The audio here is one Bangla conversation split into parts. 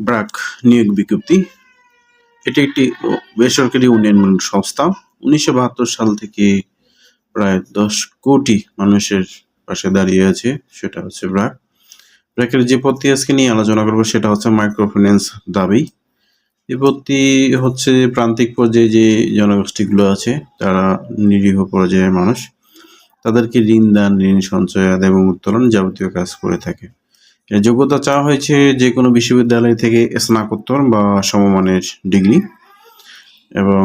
ব্র্যাক নিয়োগ বিজ্ঞপ্তি। এটি একটি বেসরকারি উন্নয়নমূলক সংস্থা। 1972 সাল থেকে প্রায় 10 কোটি মানুষের পাশে দাঁড়িয়ে আছে, সেটা হচ্ছে ব্র্যাক। ব্র্যাকের যে পদটি আজকে নিয়ে আলোচনা করবো সেটা হচ্ছে মাইক্রোফিন্যান্স দাবি। এই পদটি হচ্ছে প্রান্তিক পর্যায়ে যে জনগোষ্ঠীগুলো আছে, তারা নিরীহ পর্যায়ের মানুষ, তাদেরকে ঋণ দান, ঋণ সঞ্চয়, আদায় এবং উত্তোলন যাবতীয় কাজ করে থাকে। যোগ্যতা চাওয়া হয়েছে যে কোনো বিশ্ববিদ্যালয় থেকে স্নাতকোত্তর বা সমমানের ডিগ্রি, এবং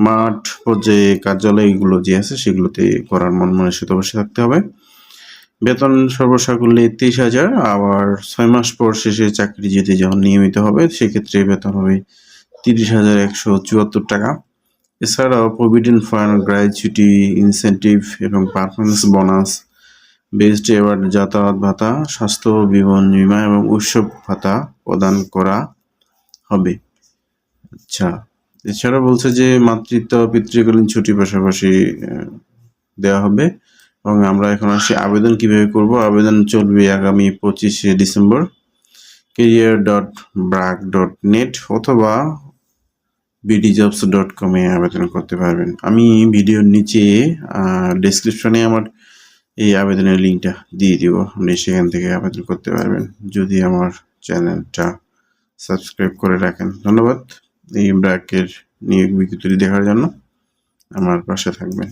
মাঠ পর্যায়ে কার্যালয়গুলো যে আছে সেগুলোতে করার মন মানসিকতা অবশ্যই থাকতে হবে। বেতন সর্বসাকুল্যে 30,000, আবার 6 মাস পর শেষে চাকরিজীবী যখন নিয়মিত হবে সেক্ষেত্রে বেতন হবে 30,174 টাকা। এছাড়াও প্রভিডেন্ট ফান্ড, গ্র্যাচুইটি, ইনসেন্টিভ এবং পারফরমেন্স বোনাস, বেস্ট অ্যাওয়ার্ড, যাতায়াত ভাতা, স্বাস্থ্য বিমা এবং উৎসব ভাতা প্রদান করা হবে। আচ্ছা, এছাড়া বলছে যে মাতৃত্ব পিতৃকালীন ছুটি পাশাপাশি দেওয়া হবে। এবং আমরা এখন আসি আবেদন কিভাবে করব। আবেদন চলবে আগামী 25শে ডিসেম্বর। career.brack.net অথবা bdjobs.com এ আবেদন করতে পারবেন। আমি ভিডিওর নিচে ডেসক্রিপশনে আমার এই আবেদনের লিঙ্কটা দিয়ে দিব, আপনি সেখান থেকে আবেদন করতে পারবেন যদি আমার চ্যানেলটা সাবস্ক্রাইব করে রাখেন। ধন্যবাদ এই ব্র্যাকের নিয়োগ বিজ্ঞপ্তি দেখার জন্য। আমার পাশে থাকবেন।